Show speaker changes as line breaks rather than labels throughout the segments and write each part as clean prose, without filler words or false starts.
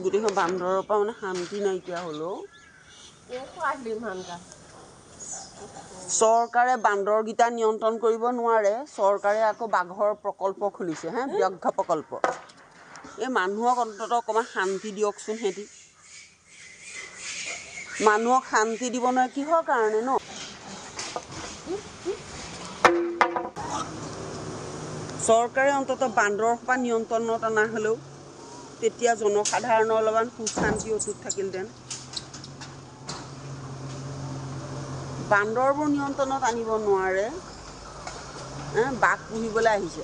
গোটেইখন বান্দৰৰ পৰা মানে শান্তি নাইকিয়া হ'লো। চৰকাৰে বান্দৰকেইটা নিয়ন্ত্ৰণ কৰিব নোৱাৰে। চৰকাৰে আকৌ বাঘৰ প্ৰকল্প খুলিছে, ব্যাঘ্ৰ প্ৰকল্প। এই মানুহক অন্ততঃ অকণমান শান্তি দিয়কচোন। সিহঁতি মানুহক শান্তি দিব নোৱাৰে কিহৰ কাৰণে ন? চৰকাৰে অন্ততঃ বান্দৰৰ পৰা নিয়ন্ত্ৰণত অনা হ'লেও তেতিয়া জনসাধাৰণৰ অলপমান সুখ শান্তি অটুট থাকিলহেঁতেন। বান্দৰবোৰ নিয়ন্ত্ৰণত আনিব নোৱাৰে। বাঘ পুহিবলৈ আহিছে।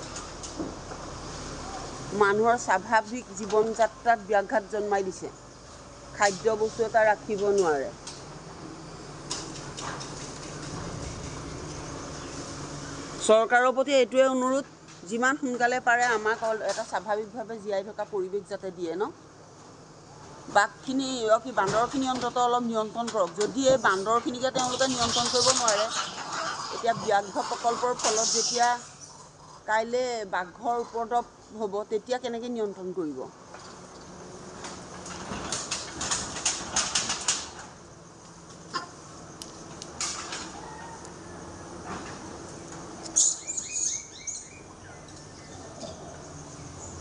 মানুহৰ স্বাভাৱিক জীৱন যাত্ৰাত ব্যাঘাত জন্মাই দিছে। খাদ্য বস্তু এটা ৰাখিব নোৱাৰে। চৰকাৰৰ প্ৰতি এইটোৱে অনুৰোধ, যিমান সোনকালে পাৰে আমাক এটা স্বাভাৱিকভাৱে জীয়াই থকা পৰিৱেশ যাতে দিয়ে ন। বান্দৰখিনি অন্ততঃ অলপ নিয়ন্ত্ৰণ কৰক। যদি এই বান্দৰখিনিকে তেওঁলোকে নিয়ন্ত্ৰণ কৰিব নোৱাৰে, এতিয়া ব্যাঘ্ৰ প্ৰকল্পৰ ফলত যেতিয়া কাইলৈ বাঘৰ উপদ্ৰৱ হ'ব, তেতিয়া কেনেকৈ নিয়ন্ত্ৰণ কৰিব?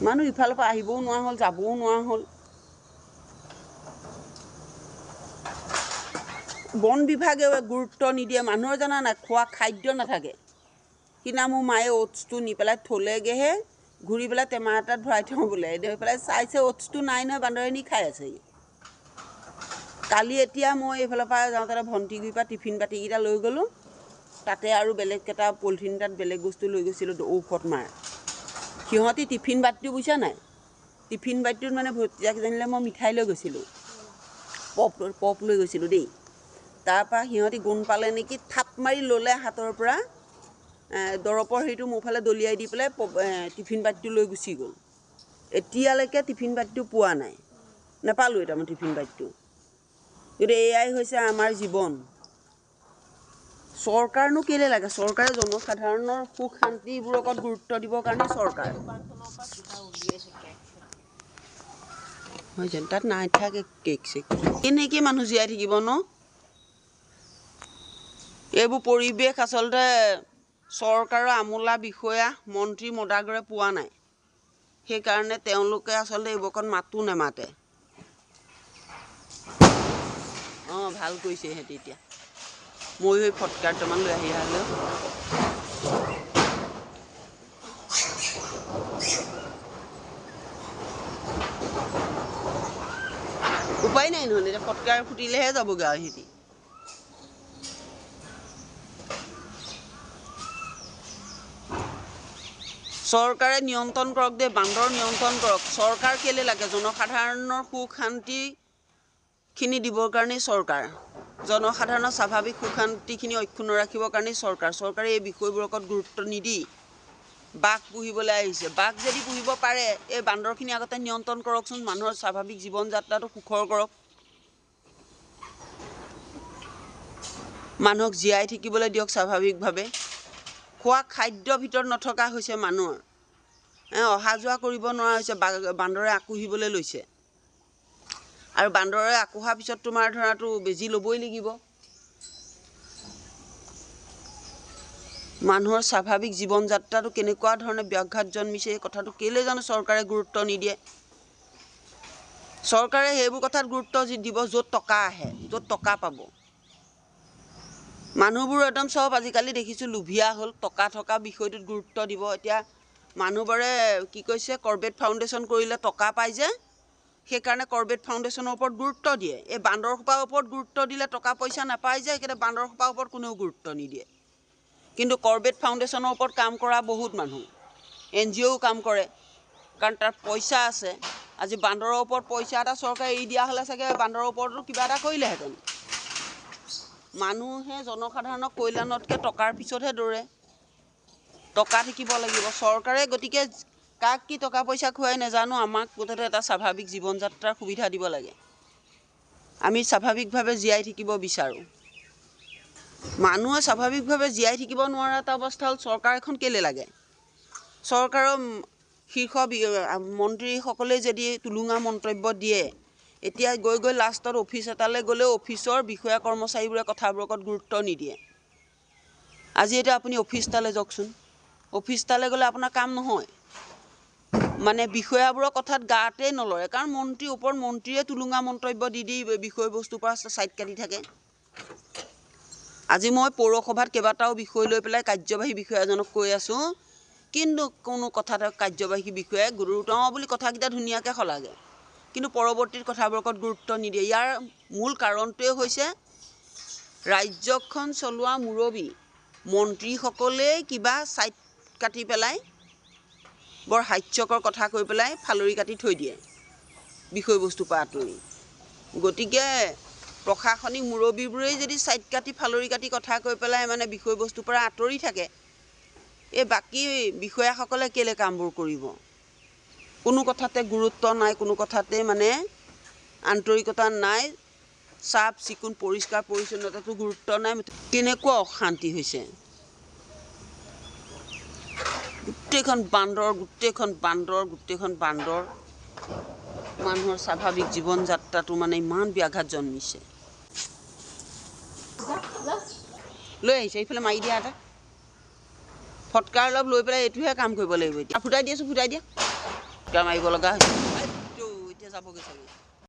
মানুহ ইফালৰ পৰা আহিবও নোৱাৰা হ'ল, যাবও নোৱাৰা হ'ল। বন বিভাগে গুৰুত্ব নিদিয়ে। মানুহৰ জানা নাই, খোৱা খাদ্য নাথাকে। সিদিনা মোৰ মায়ে অ'টছটো নি পেলাই থ'লেগৈহে, ঘূৰি পেলাই টেমা এটাত ভৰাই থওঁ বোলে। দি পেলাই চাইছে অ'টছটো নাই নহয়, বান্দৰে নি খাই আছেহি। কালি এতিয়া মই এইফালৰ পৰা যাওঁতে ভণ্টিগুৰিৰ পৰা টিফিন বাতিকেইটা লৈ গ'লোঁ। তাতে আৰু বেলেগ এটা পলিথিন এটাত বেলেগ বস্তু লৈ গৈছিলোঁ, ঔষধ মাৰ। সিহঁতি টিফিন বাতিটো বুজিছা নাই, টিফিন বাতিটোত মানে ভতিজাকেইজনীলৈ মই মিঠাই লৈ গৈছিলোঁ, পপ লৈ গৈছিলোঁ দেই। তাৰপৰা সিহঁতি গোন্ধ পালে নেকি, থাপ মাৰি ল'লে হাতৰ পৰা, দৰৱৰ হেৰিটো মোৰ ফালে দলিয়াই দি পেলাই টিফিন বাতিটো লৈ গুচি গ'ল। এতিয়ালৈকে টিফিন বাতিটো পোৱা নাই, নাপালোঁৱেই তাৰমানে টিফিন বাতিটো। গতিকে এয়াই হৈছে আমাৰ জীৱন। চৰকাৰনো কেলৈ লাগে? চৰকাৰে জনসাধাৰণৰ সুখ শান্তিবোৰ ওপৰত গুৰুত্ব দিবৰ কাৰণে চৰকাৰ। হয় যেন তাত নাথাকে কেক চেক। কেনেকৈ মানুহ জীয়াই থাকিব ন? এইবোৰ পৰিৱেশ আচলতে চৰকাৰৰ আমোলা বিষয়া, মন্ত্ৰী মদাগৰে পোৱা নাই। সেইকাৰণে তেওঁলোকে আচলতে এইবোৰত মাতো নেমাতে। ভাল কৰিছে সিহঁতি এতিয়া। ময়ো সেই ফটকাৰ দুটামান লৈ আহি আহোঁ। উপায় নাই নহ'লে, এতিয়া ফটকাৰ ফুটিলেহে যাবগৈ আৰু সিহঁতি। চৰকাৰে নিয়ন্ত্ৰণ কৰক দেই, বান্দৰ নিয়ন্ত্ৰণ কৰক। চৰকাৰ কেলৈ লাগে? জনসাধাৰণৰ সুখ শান্তিখিনি দিবৰ কাৰণেই চৰকাৰ। জনসাধাৰণৰ স্বাভাৱিক সুখ শান্তিখিনি অক্ষুণ্ণ ৰাখিবৰ কাৰণেই চৰকাৰ। চৰকাৰে এই বিষয়বোৰৰ ওপৰত গুৰুত্ব নিদি বাঘ পুহিবলৈ আহিছে। বাঘ যদি পুহিব পাৰে, এই বান্দৰখিনি আগতে নিয়ন্ত্ৰণ কৰকচোন, মানুহৰ স্বাভাৱিক জীৱন যাত্ৰাটো সুখৰ কৰক। মানুহক জীয়াই থাকিবলৈ দিয়ক স্বাভাৱিকভাৱে। খোৱা খাদ্যৰ ভিতৰত নথকা হৈছে মানুহৰ। অহা যোৱা কৰিব নোৱাৰা হৈছে, বান্দৰে আঁকুহিবলৈ লৈছে। আৰু বান্দৰে আঁকুহাৰ পিছত তোমাৰ ধৰাটো বেজি ল'বই লাগিব। মানুহৰ স্বাভাৱিক জীৱন যাত্ৰাটো কেনেকুৱা ধৰণে ব্যাঘাত জন্মিছে, এই কথাটো কেলৈ জানো চৰকাৰে গুৰুত্ব নিদিয়ে। চৰকাৰে সেইবোৰ কথাত গুৰুত্ব দিব য'ত টকা আহে, য'ত টকা পাব। মানুহবোৰ একদম চব আজিকালি দেখিছোঁ লোভীয়া হ'ল, টকা থকা বিষয়টোত গুৰুত্ব দিব। এতিয়া মানুহবোৰে কি কৈছে, কৰবেট ফাউণ্ডেশ্যন কৰিলে টকা পাই যে, সেইকাৰণে কৰবেট ফাউণ্ডেশ্যনৰ ওপৰত গুৰুত্ব দিয়ে। এই বান্দৰসোপাৰ ওপৰত গুৰুত্ব দিলে টকা পইচা নাপায় যে, সেইকাৰণে বান্দৰসোপাৰ ওপৰত কোনেও গুৰুত্ব নিদিয়ে। কিন্তু কৰবেট ফাউণ্ডেশ্যনৰ ওপৰত কাম কৰা বহুত মানুহ, NGOও কাম কৰে, কাৰণ তাত পইচা আছে। আজি বান্দৰৰ ওপৰত পইচা এটা চৰকাৰে এৰি দিয়া হ'লে চাগে বান্দৰৰ ওপৰতো কিবা এটা কৰিলেহেঁতেন। মানুহে জনসাধাৰণক কল্যাণতকৈ টকাৰ পিছতহে দৌৰে। টকা থাকিব লাগিব। চৰকাৰে গতিকে কাক কি টকা পইচা খুৱাই নাজানো, আমাক মুঠতে এটা স্বাভাৱিক জীৱন যাত্ৰাৰ সুবিধা দিব লাগে। আমি স্বাভাৱিকভাৱে জীয়াই থাকিব বিচাৰোঁ। মানুহে স্বাভাৱিকভাৱে জীয়াই থাকিব নোৱাৰা এটা অৱস্থা হ'ল, চৰকাৰ এখন কেলৈ লাগে? চৰকাৰৰ শীৰ্ষ মন্ত্ৰীসকলে যদি তুলুঙা মন্তব্য দিয়ে, এতিয়া গৈ গৈ লাষ্টত অফিচ এটালৈ গ'লেও অফিচৰ বিষয়া কৰ্মচাৰীবোৰে কথাবোৰত গুৰুত্ব নিদিয়ে। আজি এতিয়া আপুনি অফিচ এটালৈ যাওকচোন, অফিচ এটালৈ গ'লে আপোনাৰ কাম নহয়, মানে বিষয়াবোৰৰ কথাত গাতেই নলৰে, কাৰণ মন্ত্ৰীৰ ওপৰত মন্ত্ৰীয়ে তুলুঙা মন্তব্য দি দি বিষয়বস্তুৰ পৰা ছাইড কাটি থাকে। আজি মই পৌৰসভাত কেইবাটাও বিষয় লৈ পেলাই কাৰ্যবাহী বিষয়াজনক কৈ আছোঁ, কিন্তু কোনো কথাতে কাৰ্যবাহী বিষয়াই গুৰুত্ব বুলি কথাকেইটা ধুনীয়াকৈ শলাগে, কিন্তু পৰৱৰ্তী কথাবোৰত গুৰুত্ব নিদিয়ে। ইয়াৰ মূল কাৰণটোৱে হৈছে ৰাজ্যখন চলোৱা মুৰব্বী মন্ত্ৰীসকলেই কিবা ছাইড কাটি পেলাই বৰ হাস্যকৰ কথা কৈ পেলাই ফালৰি কাটি থৈ দিয়ে বিষয়বস্তুৰ পৰা আঁতৰি। গতিকে প্ৰশাসনিক মুৰব্বীবোৰেই যদি ছাইড কাটি ফালৰি কাটি কথা কৈ পেলাই মানে বিষয়বস্তুৰ পৰা আঁতৰি থাকে, এই বাকী বিষয়াসকলে কেলৈ কামবোৰ কৰিব? কোনো কথাতে গুৰুত্ব নাই, কোনো কথাতে মানে আন্তৰিকতা নাই, চাফ চিকুণ পৰিষ্কাৰ পৰিচ্ছন্নতাটো গুৰুত্ব নাই। কেনেকুৱা অশান্তি হৈছে, গোটেইখন বান্দৰ, গোটেইখন বান্দৰ, গোটেইখন বান্দৰ। মানুহৰ স্বাভাৱিক জীৱন যাত্ৰাটো মানে ইমান ব্যাঘাত জন্মিছে। লৈ আহিছে এইফালে মাৰি দিয়া এটা ফটকাৰ অলপ লৈ পেলাই এইটোহে কাম কৰিব লাগিব। এতিয়া ফুটাই দিয়াছোঁ, ফুটাই দিয়া, ফুটা মাৰিব লগা হৈছে। এতিয়া যাবগৈ চাগে।